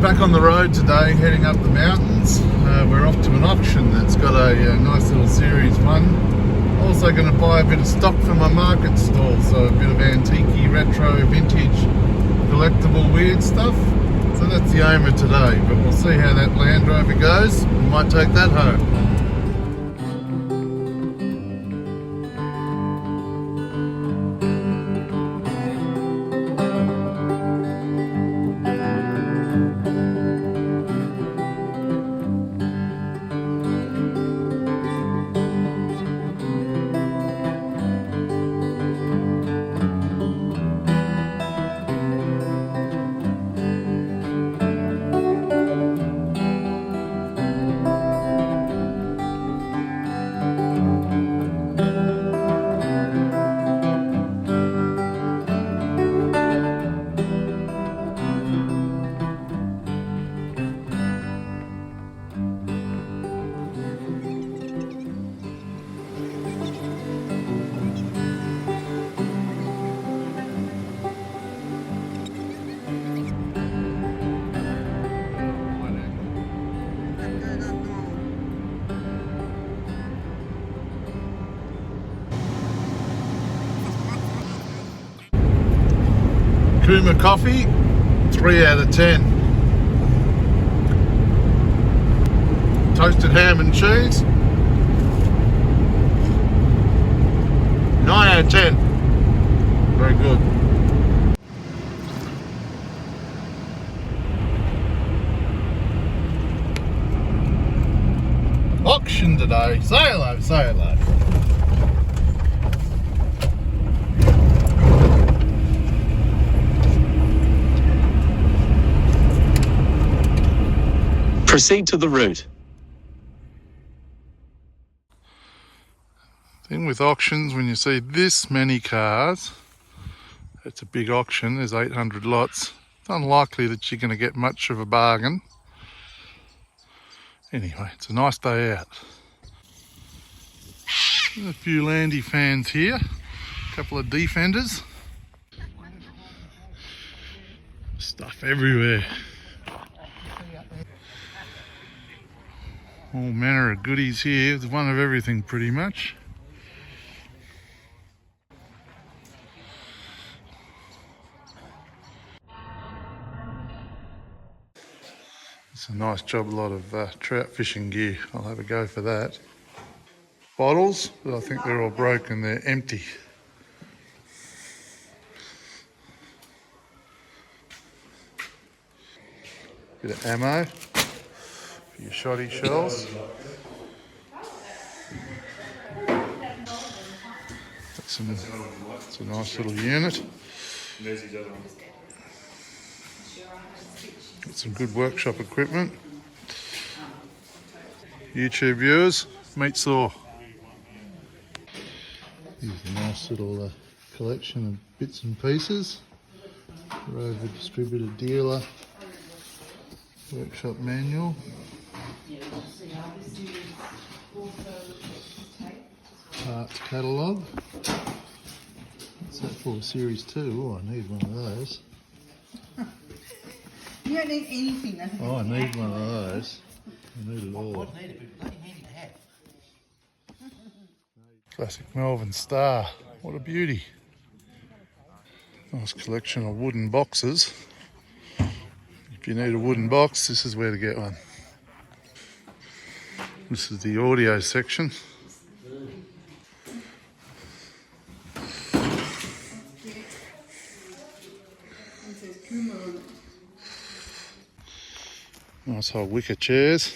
Back on the road today, heading up the mountains. We're off to an auction that's got a nice little Series 1. Also going to buy a bit of stock for my market stall, so a bit of antique, retro, vintage, collectible, weird stuff. So that's the aim of today, but we'll see how that Land Rover goes. We might take that home. Kuma coffee, 3 out of 10. Toasted ham and cheese, 9 out of 10. Very good. Auction today. Say hello, say hello. Proceed to the route. Thing with auctions, when you see this many cars, it's a big auction, there's 800 lots. It's unlikely that you're going to get much of a bargain. Anyway, it's a nice day out. There's a few Landy fans here, a couple of defenders. Stuff everywhere. All manner of goodies here. There's one of everything pretty much. It's a nice job, a lot of trout fishing gear. I'll have a go for that. Bottles, but I think they're all broken, they're empty. Bit of ammo. Your shoddy shells. It's a nice little unit. Got some good workshop equipment. YouTube viewers, meet saw. Here's a nice little collection of bits and pieces. Rover distributor dealer. Workshop manual. Parts catalogue. What's that for? Series 2. Oh, I need one of those. You don't need anything, doesn't Oh, I need one of those. I need it all. Classic Melbourne Star. What a beauty. Nice collection of wooden boxes. If you need a wooden box, this is where to get one. This is the audio section. Nice old wicker chairs,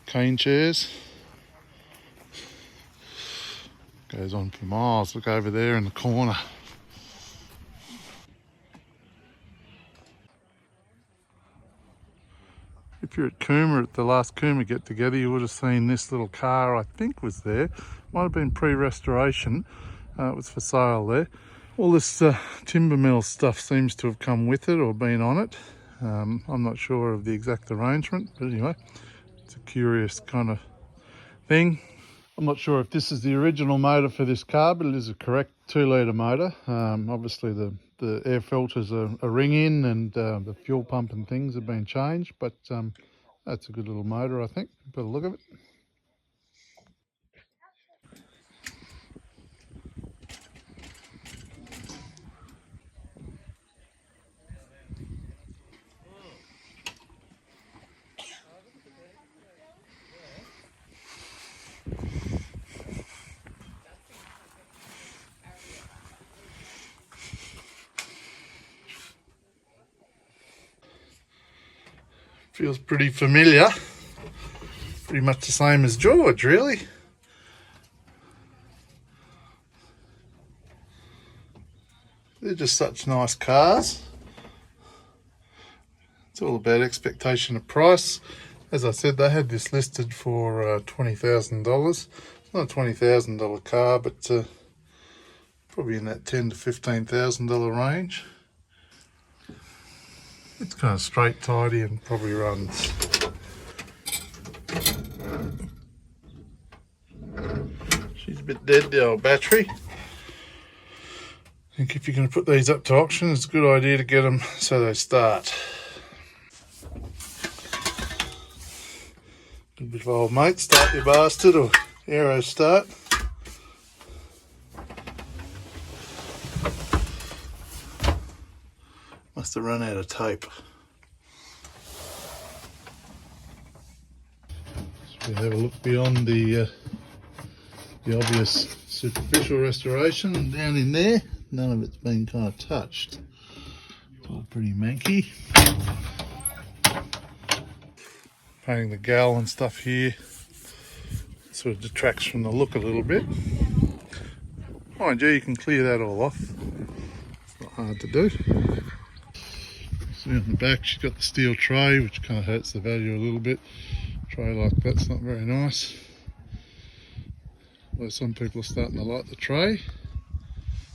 cane chairs. Goes on for miles. Look over there in the corner. If you're at Cooma at the last Cooma get together, you would have seen this little car, I think was there. Might have been pre-restoration. It was for sale there. All this timber mill stuff seems to have come with it or been on it. I'm not sure of the exact arrangement, but anyway, it's a curious kind of thing. I'm not sure if this is the original motor for this car, but it is a correct 2-litre motor. Obviously the the air filters are ringing, and the fuel pump and things have been changed, but that's a good little motor, I think. Put a look at it. Feels pretty familiar. Pretty much the same as George, really. They're just such nice cars. It's all about expectation of price. As I said, they had this listed for $20,000. It's not a $20,000 car, but probably in that $10,000 to $15,000 range. It's kind of straight, tidy, and probably runs. She's a bit dead, the old battery. I think if you're going to put these up to auction, it's a good idea to get them so they start. A bit of old mate, start your bastard, or aero start. Must have run out of tape. So we have a look beyond the obvious superficial restoration, and down in there, none of it's been kind of touched. It's all pretty manky. Painting the gal and stuff here sort of detracts from the look a little bit. Mind you, you can clear that all off. It's not hard to do. See on the back, she's got the steel tray, which kind of hurts the value a little bit. Tray like that's not very nice. Although some people are starting to like the tray.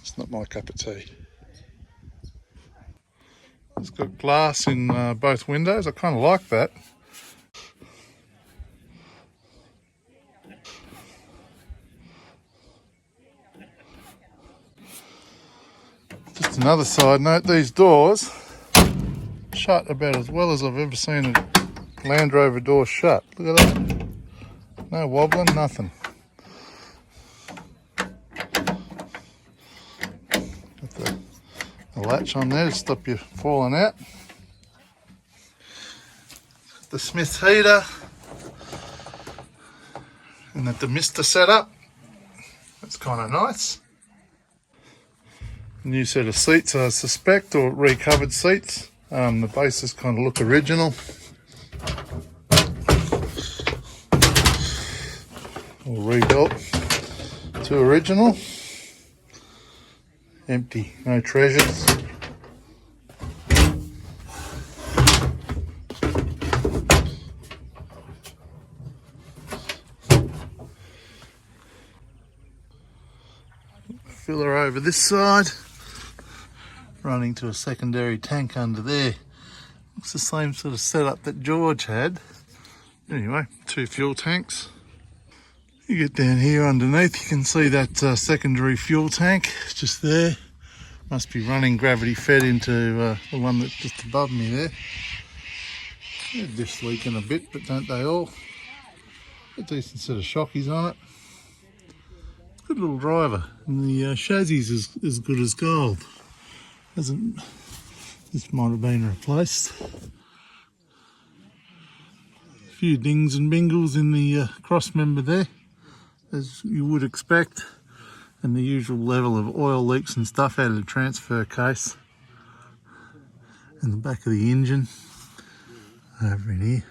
It's not my cup of tea. It's got glass in both windows. I kind of like that. Just another side note, these doors shut about as well as I've ever seen a Land Rover door shut. Look at that. No wobbling, nothing. Got the latch on there to stop you falling out. The Smith's heater and the demister setup. That's kind of nice. New set of seats, I suspect, or recovered seats. The bases kind of look original. Or rebuilt to original. Empty, no treasures. Filler over this side, running to a secondary tank under there. Looks the same sort of setup that George had. Anyway, 2 fuel tanks. You get down here underneath, you can see that secondary fuel tank just there. Must be running gravity fed into the one that's just above me there. They're just leaking a bit, but don't they all? A decent set of shockies on it. Good little driver, and the chassis is as good as gold. This might have been replaced. A few dings and bingles in the cross member there, as you would expect, and the usual level of oil leaks and stuff out of the transfer case. And the back of the engine over in here.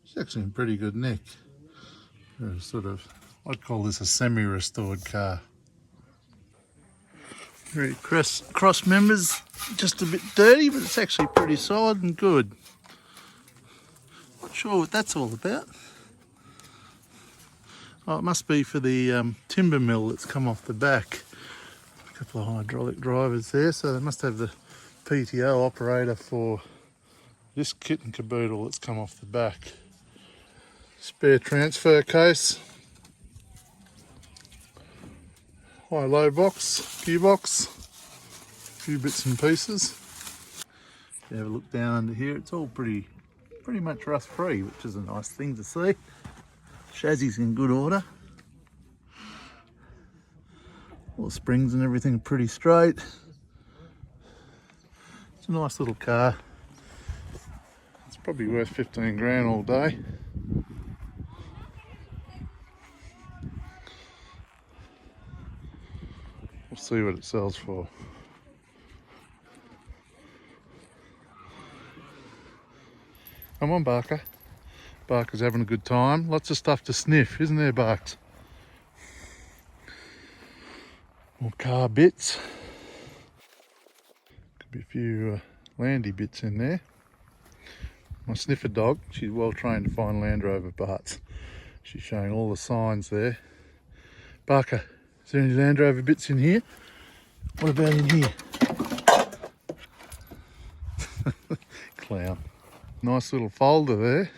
It's actually in pretty good nick. Sort of, I'd call this a semi-restored car. Very cross members, just a bit dirty, but it's actually pretty solid and good. Not sure what that's all about. Oh, it must be for the timber mill that's come off the back. A couple of hydraulic drivers there, so they must have the PTO operator for this kit and caboodle that's come off the back. Spare transfer case. high-low box, gearbox, a few bits and pieces. If you have a look down under here, it's all pretty much rust-free, which is a nice thing to see. Chassis's in good order. All the springs and everything are pretty straight. It's a nice little car. It's probably worth 15 grand all day. We'll see what it sells for. Come on, Barker. Barker's having a good time. Lots of stuff to sniff, isn't there, Barks? More car bits. Could be a few Landy bits in there. My sniffer dog, she's well trained to find Land Rover parts. She's showing all the signs there. Barker, is there any Land Rover bits in here? What about in here? Clown. Nice little folder there.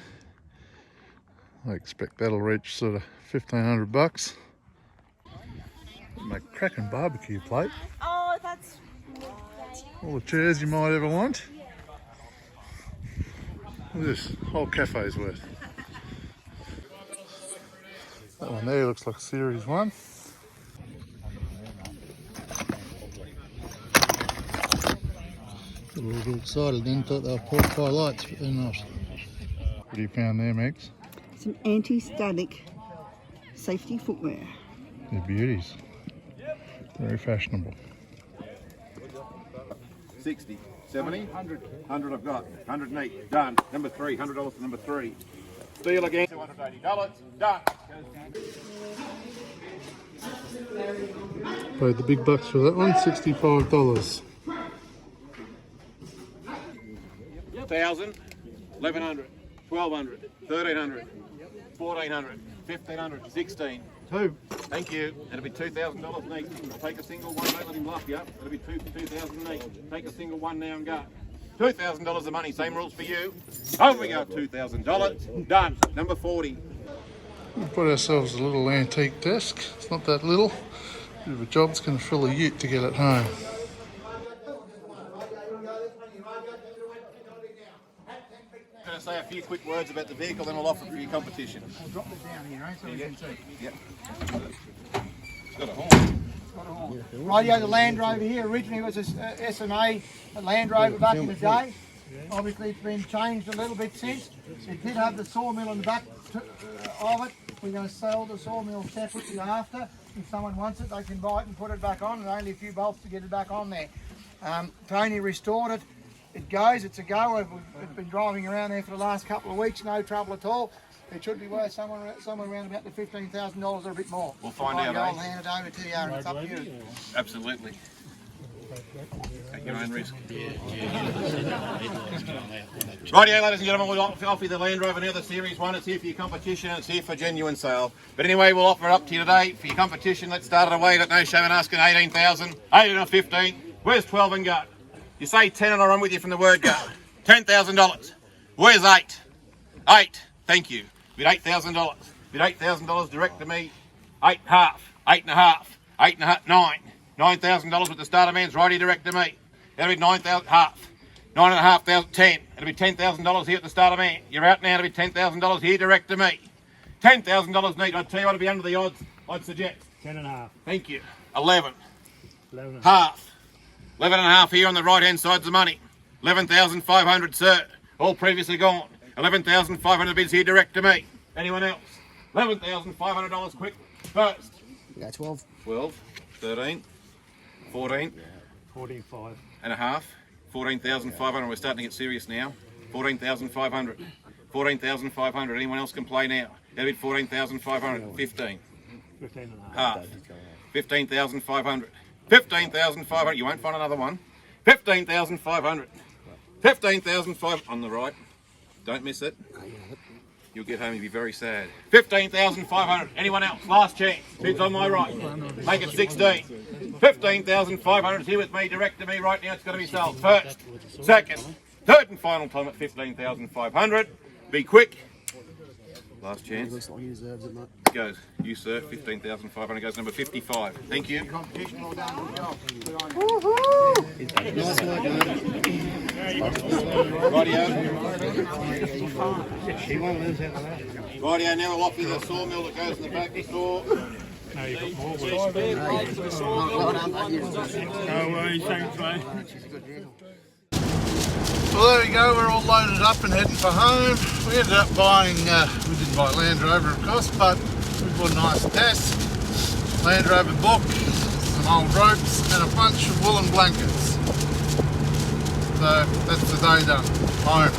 I expect that'll reach sort of 1,500 bucks. Make a cracking barbecue plate. Oh, that's All the chairs you might ever want. Look at this, whole cafe's worth. That one there looks like a Series 1. Got a little bit excited then, thought they were pork pie lights, but they're not. What have you found there, Megs? some anti-static safety footwear. They're beauties. Very fashionable. 60, 70, 100. 100 I've got. 108, done. Number 3, $100 for number 3. Steal again, $280, done. Paid the big bucks for that one, $65. 1,000, 1,100, 1,200, 1,300, 1,400, 1,500, 16. 2. Thank you. It'll be $2,000 next. Take a single one, don't let him bluff you. It'll be 2,000 next. Take a single one now and go. $2,000 of money, same rules for you. Over we go, $2,000. Done. Number 40. We put ourselves a little antique desk. It's not that little. Bit of a job. It's going to fill a ute to get it home. I'm going to say a few quick words about the vehicle, then we'll offer it for your competition. I'll drop it down here, eh, so we can see. Yep. It's got a horn. Radio, the Land Rover here originally was a SMA, a Land Rover back in the day. Obviously it's been changed a little bit since. It did have the sawmill in the back of it. We're going to sell the sawmill separately after. If someone wants it, they can buy it and put it back on, and only a few bolts to get it back on there. Tony restored it. It goes, it's a go. We've been driving around there for the last couple of weeks, no trouble at all. It should be worth somewhere around about the $15,000 or a bit more. We'll find out, I'll eh? hand it over to you, and it's up to you. Absolutely. Take your own risk. Rightio, ladies and gentlemen, we'll offer you the Land Rover now, the Series 1. It's here for your competition and it's here for genuine sale. But anyway, we'll offer it up to you today for your competition. Let's start it away. Got no shame in asking. 18,000, 18 or 15. Where's 12 and go? You say 10 and I'll run with you from the word go. $10,000. Where's 8? 8. Thank you. Bid $8,000. Bid $8,000 direct to me. 8.5. 8.5. 8.5. 9. $9,000 with the starter man's righty direct to me. That'll be 9,000. Half. 9,500. 10. It'll be $10,000 here at the starter man. You're out now. It'll be $10,000 here direct to me. $10,000 neat. I'd tell you what would be under the odds. I'd suggest 10.5. Thank you. 11. 11. Half. 11.5 here on the right hand side's the money. 11,500, sir. All previously gone. 11,500 bids here direct to me. Anyone else? $11,500 quick. First. Yeah, 12. 12, 13, 14 14.5. and a half. 14,500. We're starting to get serious now. 14,500. 14,500. Anyone else can play now. That'll bid 14,500. 15. 15.5. Half. 15,500. 15,500. You won't find another one. 15,500. 15,500 on the right. Don't miss it. You'll get home, you'll be very sad. 15,500. Anyone else? Last chance. Bids on my right. Make it 16. 15,500 is here with me, direct to me right now. It's going to be sold. First, second, third and final time at 15,500. Be quick. Last chance. Looks like he deserves it, mate. goes. You, sir, 15,500 goes number 55. Thank you. Competition, well done, good job. Good on you. Rightio. Rightio, now we'll offer you the sawmill that goes in the back of the store. No, you've got more work. No worries, thanks, mate. Well, there we go, we're all loaded up and heading for home. We ended up buying, we didn't buy Land Rover of course, but we bought a nice desk, Land Rover book, some old ropes and a bunch of woolen blankets. So that's the day done. Home.